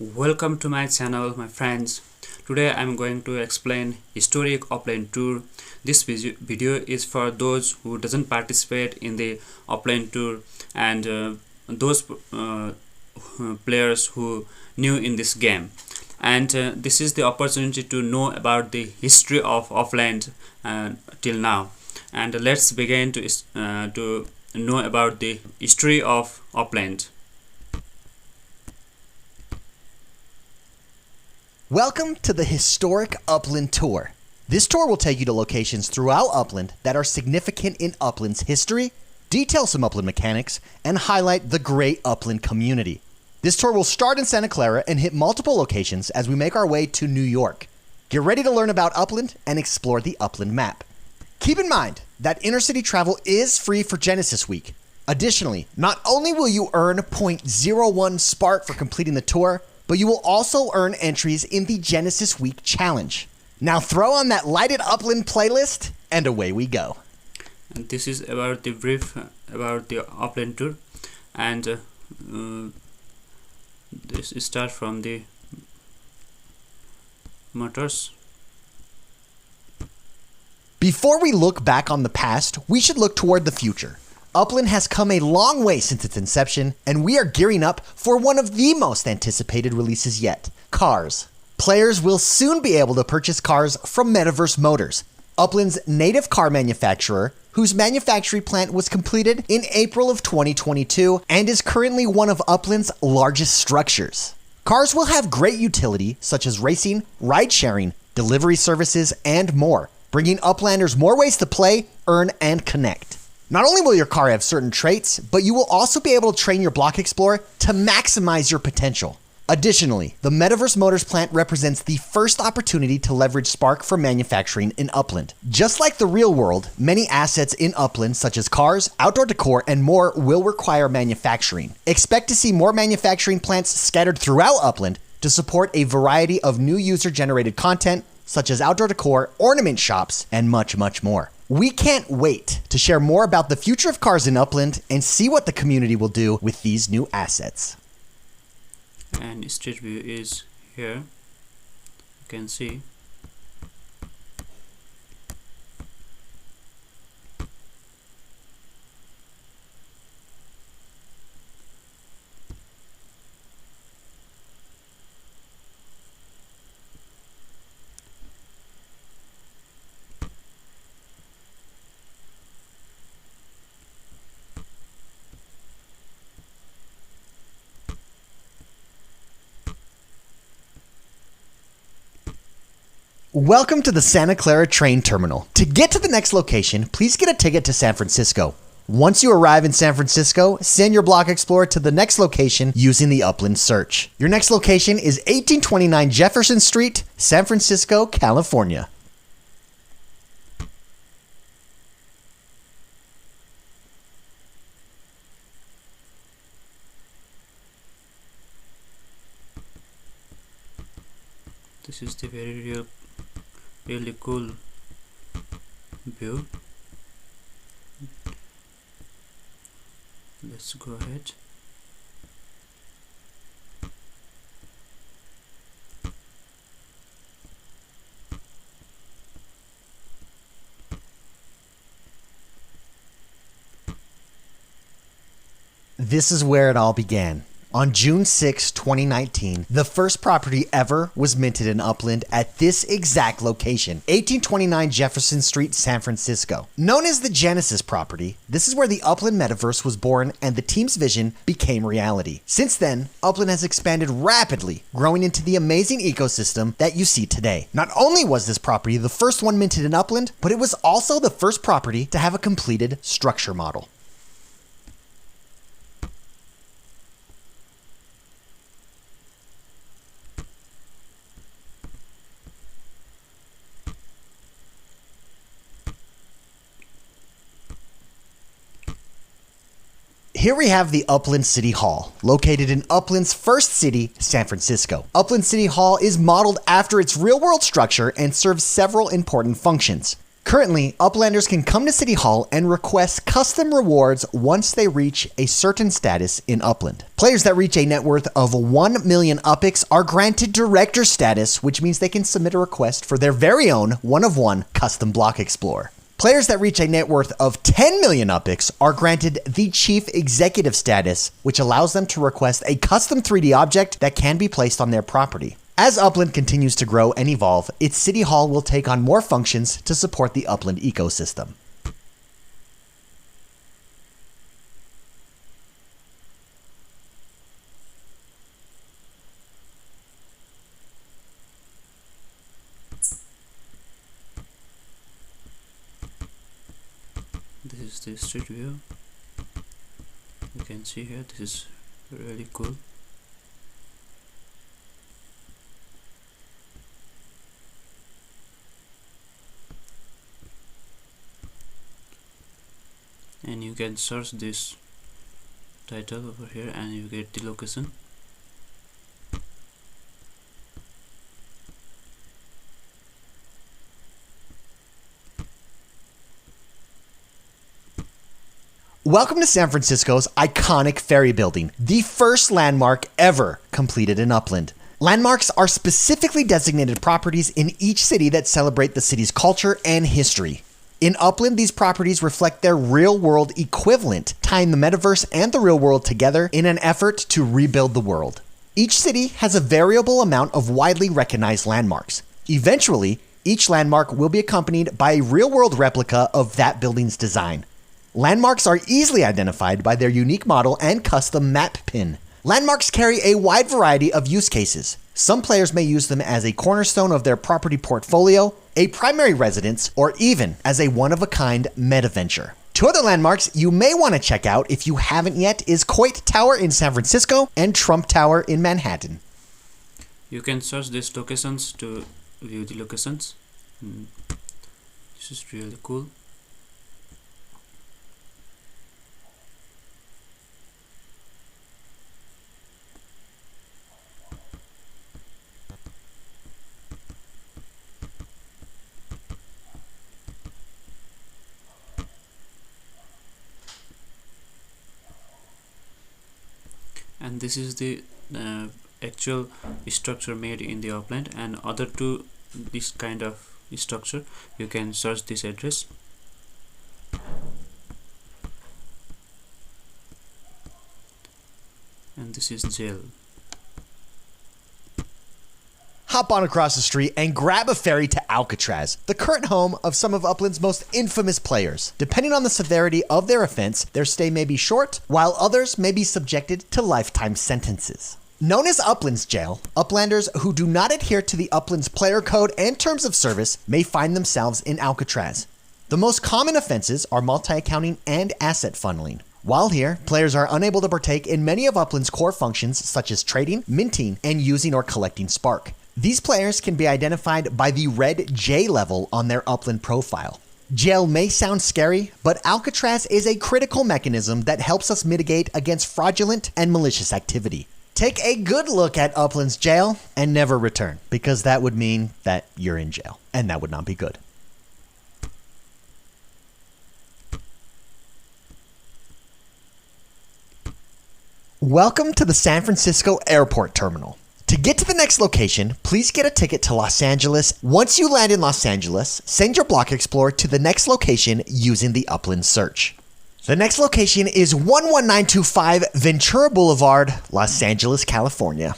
Welcome to my channel, my friends. Today I'm going to explain historic Upland tour. This video is for those who doesn't participate in the Upland tour and those players who new in this game. And this is the opportunity to know about the history of Upland till now. And let's begin to know about the history of Upland. Welcome to the historic Upland Tour. This tour will take you to locations throughout Upland that are significant in Upland's history, detail some Upland mechanics, and highlight the great Upland community. This tour will start in Santa Clara and hit multiple locations as we make our way to New York. Get ready to learn about Upland and explore the Upland map. Keep in mind that intercity travel is free for Genesis Week. Additionally, not only will you earn 0.01 Spark for completing the tour, but you will also earn entries in the Genesis Week Challenge. Now throw on that lighted Upland playlist, and away we go. And this is about the brief about the Upland tour, and this start from the motors. Before we look back on the past, we should look toward the future. Upland has come a long way since its inception, and we are gearing up for one of the most anticipated releases yet, cars. Players will soon be able to purchase cars from Metaverse Motors, Upland's native car manufacturer, whose manufacturing plant was completed in April of 2022 and is currently one of Upland's largest structures. Cars will have great utility such as racing, ride-sharing, delivery services, and more, bringing Uplanders more ways to play, earn, and connect. Not only will your car have certain traits, but you will also be able to train your Block Explorer to maximize your potential. Additionally, the Metaverse Motors plant represents the first opportunity to leverage Spark for manufacturing in Upland. Just like the real world, many assets in Upland, such as cars, outdoor decor, and more, will require manufacturing. Expect to see more manufacturing plants scattered throughout Upland to support a variety of new user-generated content, such as outdoor decor, ornament shops, and much, much more. We can't wait to share more about the future of cars in Upland and see what the community will do with these new assets. And street view is here. You can see. Welcome to the Santa Clara train terminal. To get to the next location, please get a ticket to San Francisco. Once you arrive in San Francisco, send your Block Explorer to the next location using the Upland search. Your next location is 1829 Jefferson Street, San Francisco, California. This is the really cool view. Let's go ahead. This is where it all began. On June 6, 2019, the first property ever was minted in Upland at this exact location, 1829 Jefferson Street, San Francisco. Known as the Genesis property, this is where the Upland Metaverse was born and the team's vision became reality. Since then, Upland has expanded rapidly, growing into the amazing ecosystem that you see today. Not only was this property the first one minted in Upland, but it was also the first property to have a completed structure model. Here we have the Upland City Hall, located in Upland's first city, San Francisco. Upland City Hall is modeled after its real-world structure and serves several important functions. Currently, Uplanders can come to City Hall and request custom rewards once they reach a certain status in Upland. Players that reach a net worth of 1 million UPX are granted Director status, which means they can submit a request for their very own one-of-one custom block explorer. Players that reach a net worth of 10 million UPX are granted the Chief Executive status, which allows them to request a custom 3D object that can be placed on their property. As Upland continues to grow and evolve, its City Hall will take on more functions to support the Upland ecosystem. This is the street view. You can see here, this is really cool. And you can search this title over here and you get the location. Welcome to San Francisco's iconic ferry building, the first landmark ever completed in Upland. Landmarks are specifically designated properties in each city that celebrate the city's culture and history. In Upland, these properties reflect their real-world equivalent, tying the metaverse and the real world together in an effort to rebuild the world. Each city has a variable amount of widely recognized landmarks. Eventually, each landmark will be accompanied by a real-world replica of that building's design. Landmarks are easily identified by their unique model and custom map pin. Landmarks carry a wide variety of use cases. Some players may use them as a cornerstone of their property portfolio, a primary residence, or even as a one-of-a-kind meta-venture. Two other landmarks you may want to check out if you haven't yet is Coit Tower in San Francisco and Trump Tower in Manhattan. You can search these locations to view the locations. This is really cool. And this is the actual structure made in the Upland, and other two this kind of structure you can search this address. And this is jail. Hop on across the street and grab a ferry to Alcatraz, the current home of some of Upland's most infamous players. Depending on the severity of their offense, their stay may be short, while others may be subjected to lifetime sentences. Known as Upland's Jail, Uplanders who do not adhere to the Upland's player code and terms of service may find themselves in Alcatraz. The most common offenses are multi-accounting and asset funneling. While here, players are unable to partake in many of Upland's core functions such as trading, minting, and using or collecting Spark. These players can be identified by the red J level on their Upland profile. Jail may sound scary, but Alcatraz is a critical mechanism that helps us mitigate against fraudulent and malicious activity. Take a good look at Upland's jail and never return, because that would mean that you're in jail, and that would not be good. Welcome to the San Francisco Airport Terminal. To get to the next location, please get a ticket to Los Angeles. Once you land in Los Angeles, send your block explorer to the next location using the Upland search. The next location is 11925 Ventura Boulevard, Los Angeles, California.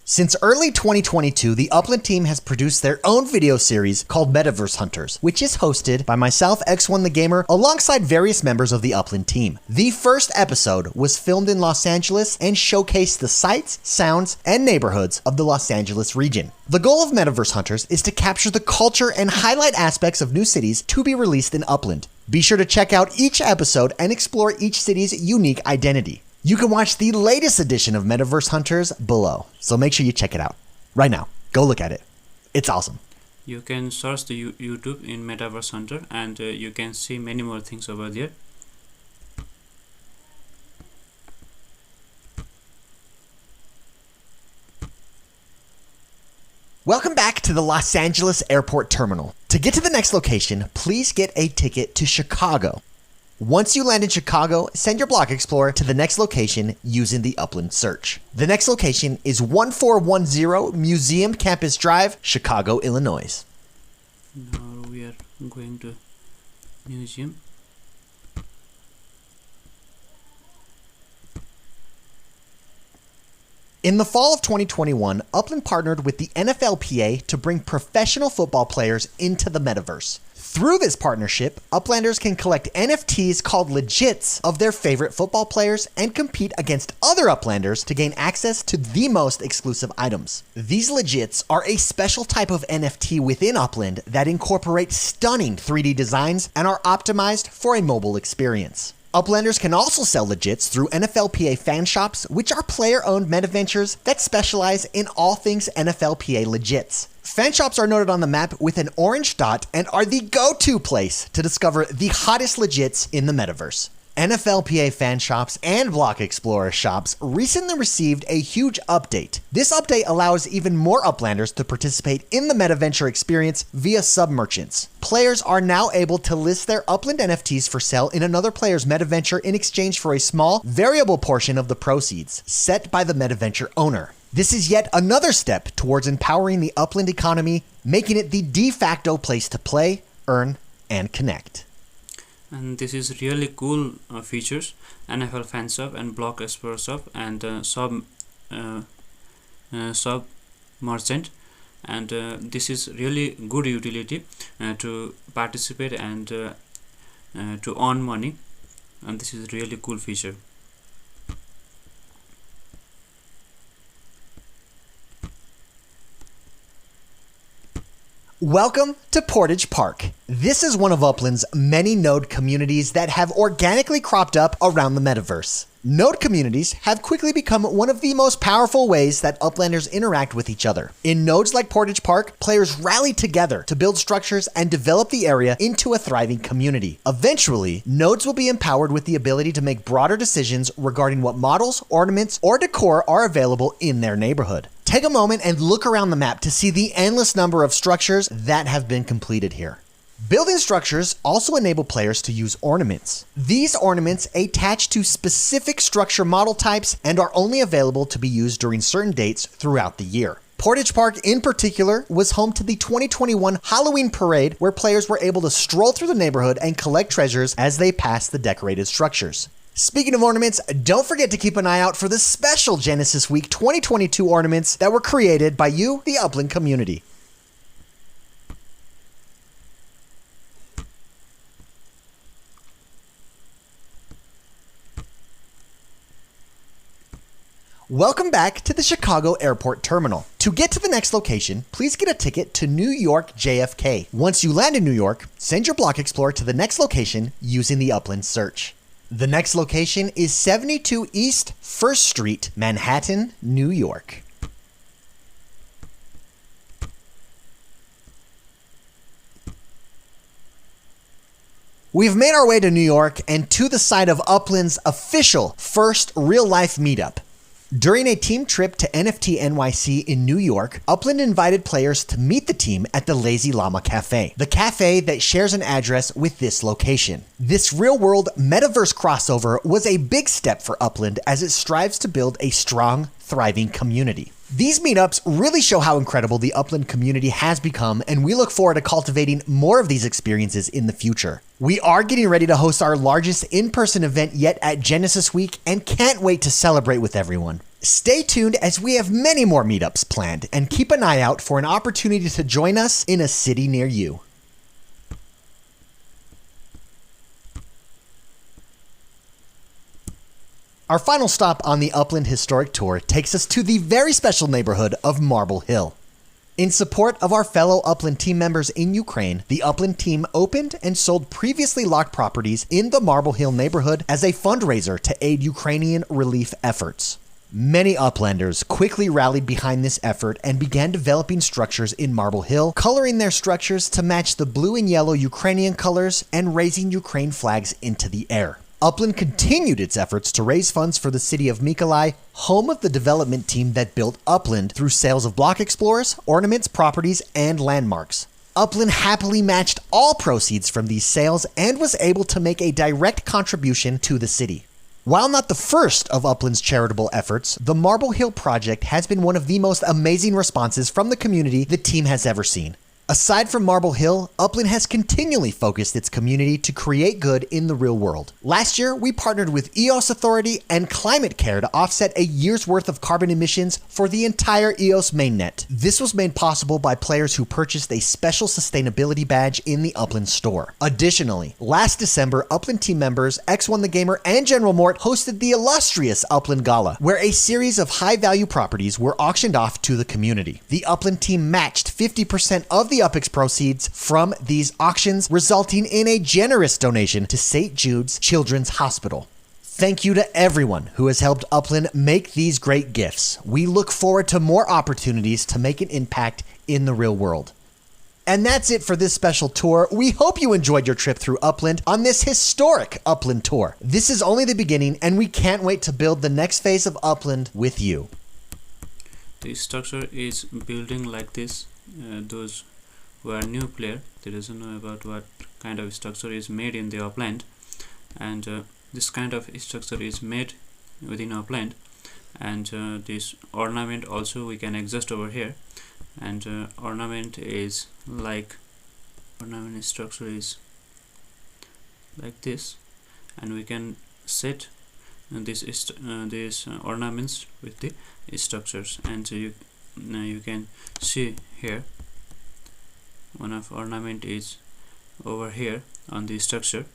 Since early 2022, the Upland team has produced their own video series called Metaverse Hunters, which is hosted by myself, X1TheGamer, alongside various members of the Upland team. The first episode was filmed in Los Angeles and showcased the sights, sounds, and neighborhoods of the Los Angeles region. The goal of Metaverse Hunters is to capture the culture and highlight aspects of new cities to be released in Upland. Be sure to check out each episode and explore each city's unique identity. You can watch the latest edition of Metaverse Hunters below, so make sure you check it out. Right now, go look at it. It's awesome. You can search the YouTube in Metaverse Hunter and you can see many more things over there. Welcome back to the Los Angeles Airport Terminal. To get to the next location, please get a ticket to Chicago. Once you land in Chicago, send your Block Explorer to the next location using the Upland search. The next location is 1410 Museum Campus Drive, Chicago, Illinois. Now we are going to museum. In the fall of 2021, Upland partnered with the NFLPA to bring professional football players into the metaverse. Through this partnership, Uplanders can collect NFTs called legits of their favorite football players and compete against other Uplanders to gain access to the most exclusive items. These legits are a special type of NFT within Upland that incorporate stunning 3D designs and are optimized for a mobile experience. Uplanders can also sell legits through NFLPA fan shops, which are player-owned meta ventures that specialize in all things NFLPA legits. Fan shops are noted on the map with an orange dot and are the go-to place to discover the hottest legits in the metaverse. NFLPA fan shops and Block Explorer shops recently received a huge update. This update allows even more Uplanders to participate in the metaventure experience via submerchants. Players are now able to list their Upland NFTs for sale in another player's metaventure in exchange for a small, variable portion of the proceeds, set by the metaventure owner. This is yet another step towards empowering the Upland economy, making it the de facto place to play, earn, and connect. And this is really cool features. NFL fan shop and Block Explorer shop and sub merchant, and this is really good utility to participate and to earn money, and this is really cool feature. Welcome to Portage Park. This is one of Upland's many node communities that have organically cropped up around the metaverse. Node communities have quickly become one of the most powerful ways that Uplanders interact with each other. In nodes like Portage Park, players rally together to build structures and develop the area into a thriving community. Eventually, nodes will be empowered with the ability to make broader decisions regarding what models, ornaments, or decor are available in their neighborhood. Take a moment and look around the map to see the endless number of structures that have been completed here. Building structures also enable players to use ornaments. These ornaments attach to specific structure model types and are only available to be used during certain dates throughout the year. Portage Park in particular was home to the 2021 Halloween parade, where players were able to stroll through the neighborhood and collect treasures as they passed the decorated structures. Speaking of ornaments, don't forget to keep an eye out for the special Genesis Week 2022 ornaments that were created by you, the Upland community. Welcome back to the Chicago Airport Terminal. To get to the next location, please get a ticket to New York JFK. Once you land in New York, send your Block Explorer to the next location using the Upland search. The next location is 72 East 1st Street, Manhattan, New York. We've made our way to New York and to the site of Upland's official first real-life meetup. During a team trip to NFT NYC in New York, Upland invited players to meet the team at the Lazy Llama Cafe, the cafe that shares an address with this location. This real-world metaverse crossover was a big step for Upland as it strives to build a strong, thriving community. These meetups really show how incredible the Upland community has become, and we look forward to cultivating more of these experiences in the future. We are getting ready to host our largest in-person event yet at Genesis Week and can't wait to celebrate with everyone. Stay tuned as we have many more meetups planned, and keep an eye out for an opportunity to join us in a city near you. Our final stop on the Upland Historic Tour takes us to the very special neighborhood of Marble Hill. In support of our fellow Upland team members in Ukraine, the Upland team opened and sold previously locked properties in the Marble Hill neighborhood as a fundraiser to aid Ukrainian relief efforts. Many Uplanders quickly rallied behind this effort and began developing structures in Marble Hill, coloring their structures to match the blue and yellow Ukrainian colors and raising Ukraine flags into the air. Upland continued its efforts to raise funds for the city of Mykolaiv, home of the development team that built Upland, through sales of block explorers, ornaments, properties, and landmarks. Upland happily matched all proceeds from these sales and was able to make a direct contribution to the city. While not the first of Upland's charitable efforts, the Marble Hill project has been one of the most amazing responses from the community the team has ever seen. Aside from Marble Hill, Upland has continually focused its community to create good in the real world. Last year, we partnered with EOS Authority and Climate Care to offset a year's worth of carbon emissions for the entire EOS mainnet. This was made possible by players who purchased a special sustainability badge in the Upland store. Additionally, last December, Upland team members X1TheGamer and General Mort hosted the illustrious Upland Gala, where a series of high-value properties were auctioned off to the community. The Upland team matched 50% of the UPX proceeds from these auctions, resulting in a generous donation to St. Jude's Children's Hospital. Thank you to everyone who has helped Upland make these great gifts. We look forward to more opportunities to make an impact in the real world. And that's it for this special tour. We hope you enjoyed your trip through Upland on this historic Upland tour. This is only the beginning, and we can't wait to build the next phase of Upland with you. The structure is building like this. Those who are new player, they doesn't know about what kind of structure is made in the Upland, and this kind of structure is made within Upland, and this ornament also we can adjust over here, and ornament structure is like this, and we can set these ornaments with the structures, and you can see here one of ornament is over here on the structure.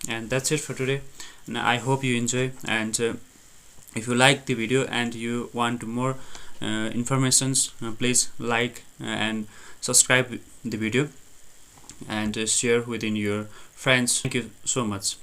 And that's it for today. Now I hope you enjoy, and if you like the video and you want more informations, please like and subscribe the video and share within your friends. Thank you so much.